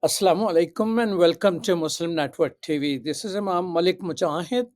Assalamu alaikum and welcome to Muslim Network TV. This is Imam Malik Mujahid.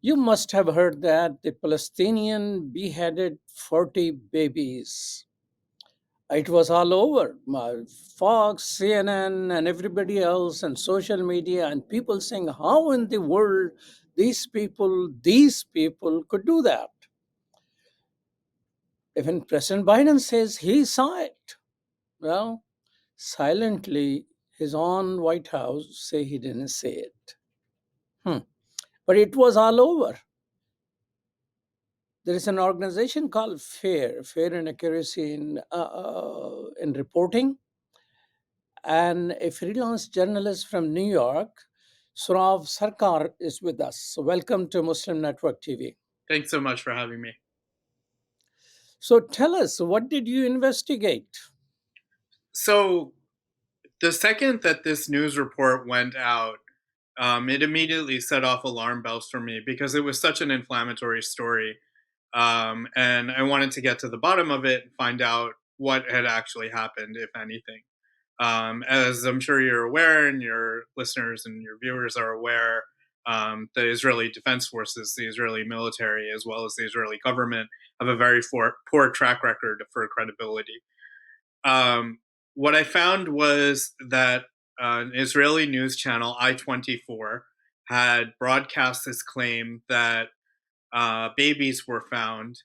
You must have heard that the Palestinian beheaded 40 babies. It was all over Fox, CNN, and everybody else, and social media, and people saying, how in the world these people could do that? Even President Biden says he saw it. Well, silently, his own White House say he didn't say it. But it was all over. There is an organization called Fair and Accuracy in reporting, and a freelance journalist from New York, Saurav Sarkar, is with us. So welcome to Muslim Network TV. Thanks so much for having me. So tell us, what did you investigate? So, the second that this news report went out, it immediately set off alarm bells for me because it was such an inflammatory story. And I wanted to get to the bottom of it and find out what had actually happened, if anything. As I'm sure you're aware, and your listeners and your viewers are aware, the Israeli Defense Forces, the Israeli military, as well as the Israeli government, have a very poor track record for credibility. Um, what I found was that an Israeli news channel, I-24, had broadcast this claim that babies were found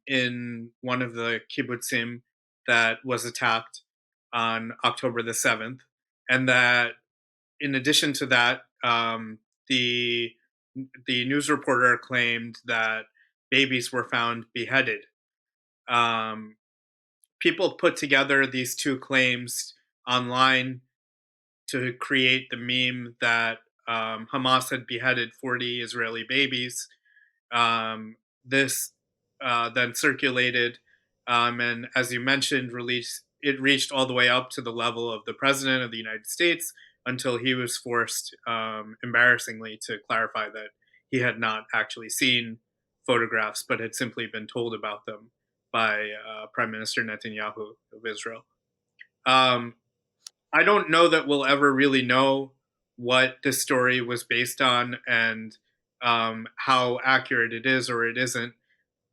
in one of the kibbutzim that was attacked on October the 7th. And that in addition to that, the news reporter claimed that babies were found beheaded. Um, People put together these two claims online to create the meme that Hamas had beheaded 40 Israeli babies. This then circulated, and as you mentioned, it reached all the way up to the level of the president of the United States until he was forced, embarrassingly, to clarify that he had not actually seen photographs, but had simply been told about them by Prime Minister Netanyahu of Israel. Um, I don't know that we'll ever really know what this story was based on and how accurate it is or it isn't.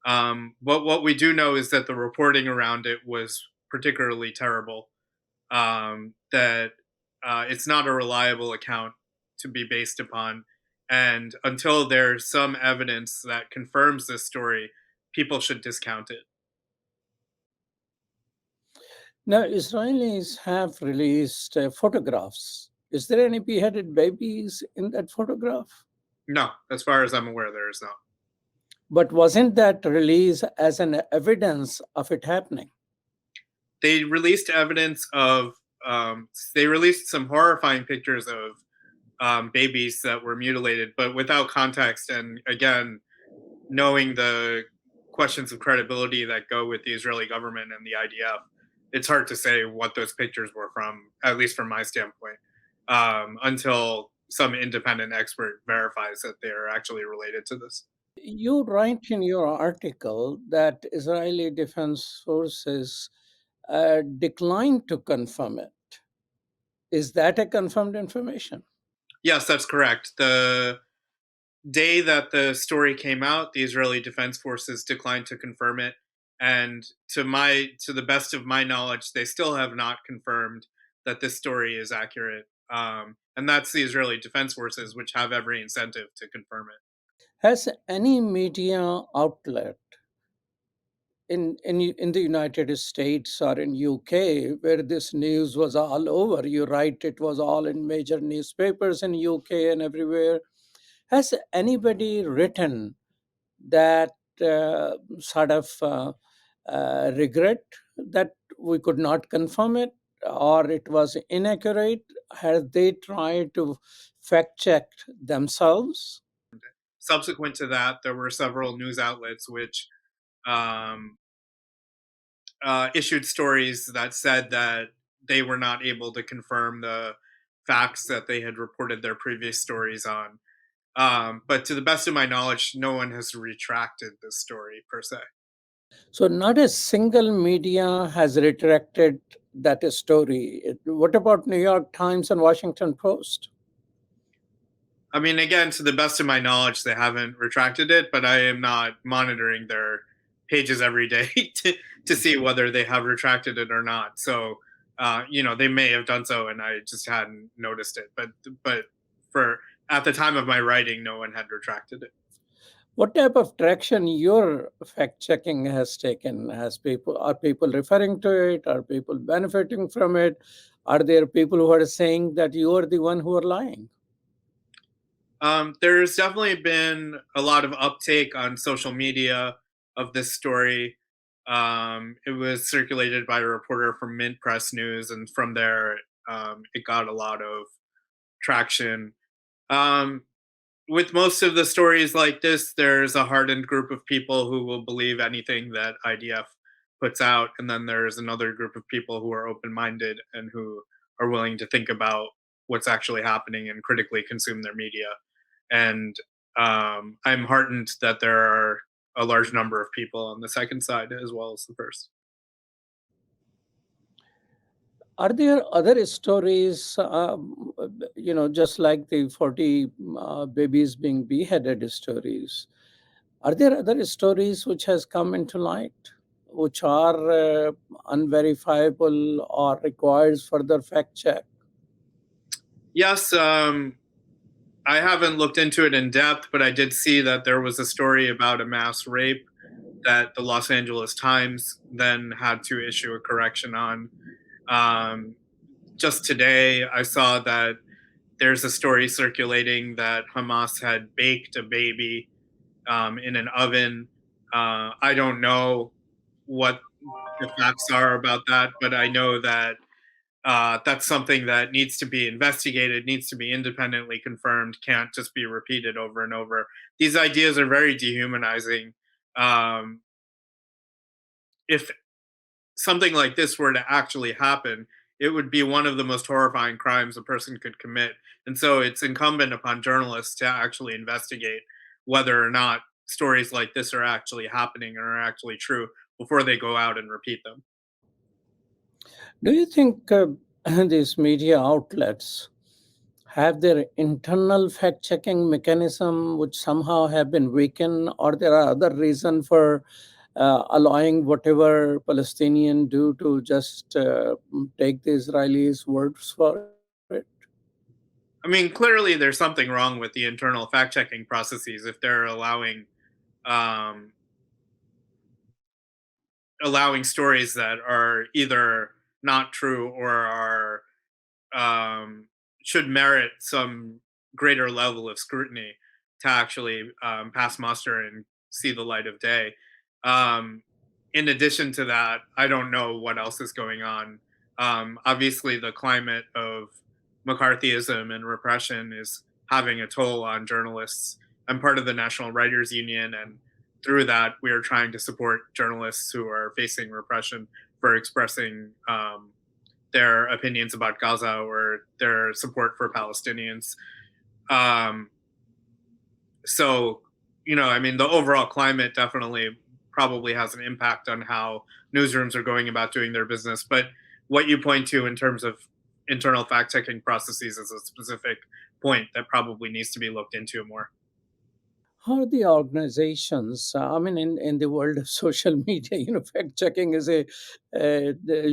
But what we do know is that the reporting around it was particularly terrible. That it's not a reliable account to be based upon. And until there's some evidence that confirms this story, people should discount it. Now, Israelis have released photographs. Is there any beheaded babies in that photograph? No, as far as I'm aware, there is not. But wasn't that released as an evidence of it happening? They released evidence of, they released some horrifying pictures of babies that were mutilated, but without context. And again, knowing the questions of credibility that go with the Israeli government and the IDF, it's hard to say what those pictures were from, at least from my standpoint, until some independent expert verifies that they are actually related to this. You write in your article that Israeli Defense Forces declined to confirm it. Is that a confirmed information? Yes, that's correct. The day that the story came out, the Israeli Defense Forces declined to confirm it, and to the best of my knowledge, they still have not confirmed that this story is accurate. And that's the Israeli Defense Forces, which have every incentive to confirm it. Has any media outlet in the United States or in UK where this news was all over, you write it was all in major newspapers in UK and everywhere, has anybody written that sort of regret that we could not confirm it or it was inaccurate? Have they tried to fact check themselves? Subsequent to that, there were several news outlets which um, issued stories that said that they were not able to confirm the facts that they had reported their previous stories on. But to the best of my knowledge, no one has retracted this story per se. So, not a single media has retracted that story. What about New York Times and Washington Post? I mean, again, to the best of my knowledge, they haven't retracted it, but I am not monitoring their pages every day to see whether they have retracted it or not. So, they may have done so, and I just hadn't noticed it. But for at the time of my writing, no one had retracted it. What type of traction your fact checking has taken? Has people Are people referring to it? Are people benefiting from it? Are there people who are saying that you are the one who are lying? There's definitely been a lot of uptake on social media of this story. It was circulated by a reporter from Mint Press News, and from there, it got a lot of traction. Um, with most of the stories like this, there's a hardened group of people who will believe anything that IDF puts out, and then there's another group of people who are open minded and who are willing to think about what's actually happening and critically consume their media. And I'm heartened that there are a large number of people on the second side as well as the first. Are there other stories, just like the 40 babies being beheaded stories? Are there other stories which has come into light, which are unverifiable or requires further fact check? Yes, I haven't looked into it in depth, but I did see that there was a story about a mass rape that the Los Angeles Times then had to issue a correction on. Um, just today, I saw that there's a story circulating that Hamas had baked a baby in an oven. I don't know what the facts are about that, but I know that that's something that needs to be investigated, needs to be independently confirmed, can't just be repeated over and over. These ideas are very dehumanizing. Um, if something like this were to actually happen, it would be one of the most horrifying crimes a person could commit. And so it's incumbent upon journalists to actually investigate whether or not stories like this are actually happening and are actually true before they go out and repeat them. Do you think these media outlets have their internal fact checking mechanism which somehow have been weakened, or there are other reason for allowing whatever Palestinian do to just take the Israelis' words for it? I mean, clearly there's something wrong with the internal fact checking processes if they're um, allowing stories that are either not true or are um, should merit some greater level of scrutiny to actually pass muster and see the light of day. Um, in addition to that, I don't know what else is going on. Obviously, the climate of McCarthyism and repression is having a toll on journalists. I'm part of the National Writers Union, and through that, we are trying to support journalists who are facing repression for expressing their opinions about Gaza or their support for Palestinians. Um, so, I mean, the overall climate definitely probably has an impact on how newsrooms are going about doing their business. But what you point to in terms of internal fact checking processes is a specific point that probably needs to be looked into more. How are the organizations? I mean, in the world of social media, fact checking is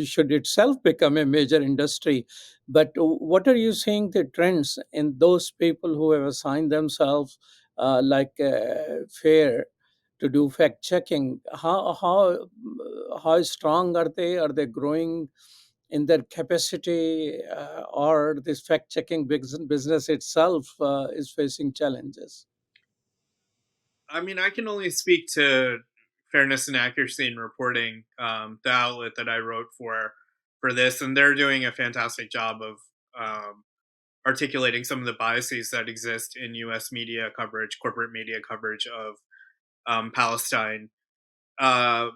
should itself become a major industry. But what are you seeing the trends in those people who have assigned themselves like fair to do fact checking? How strong are they? Are they growing in their capacity, or this fact checking business itself is facing challenges? I mean, I can only speak to fairness and accuracy in reporting, the outlet that I wrote for this, and they're doing a fantastic job of um, articulating some of the biases that exist in U.S. media coverage, corporate media coverage of Palestine. Uh,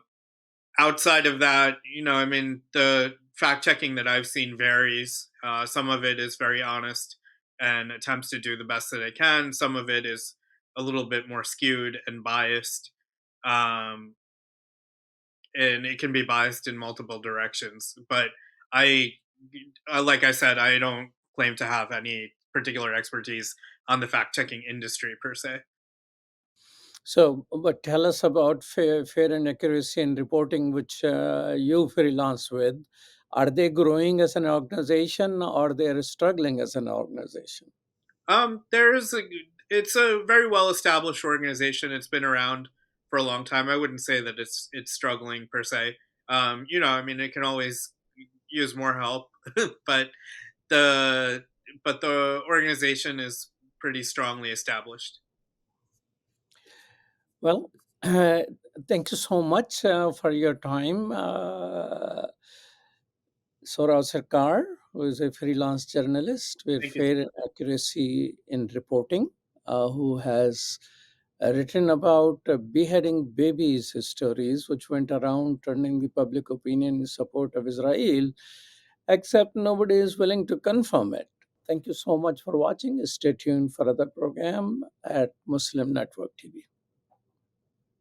outside of that, I mean, the fact checking that I've seen varies. Some of it is very honest and attempts to do the best that it can. Some of it is a little bit more skewed and biased. Um, and it can be biased in multiple directions. But I, like I said, I don't claim to have any particular expertise on the fact checking industry per se. So, but tell us about fair and accuracy in reporting, which you freelance with. Are they growing as an organization, or they are struggling as an organization? There's a, it's a very well established organization. It's been around for a long time. I wouldn't say that it's struggling per se. I mean, it can always use more help, but the the organization is pretty strongly established. Well, thank you so much for your time. Saurav Sarkar, who is a freelance journalist with Thank you. fair accuracy in reporting, who has written about beheading babies stories, which went around turning the public opinion in support of Israel, except nobody is willing to confirm it. Thank you so much for watching. Stay tuned for other program at Muslim Network TV.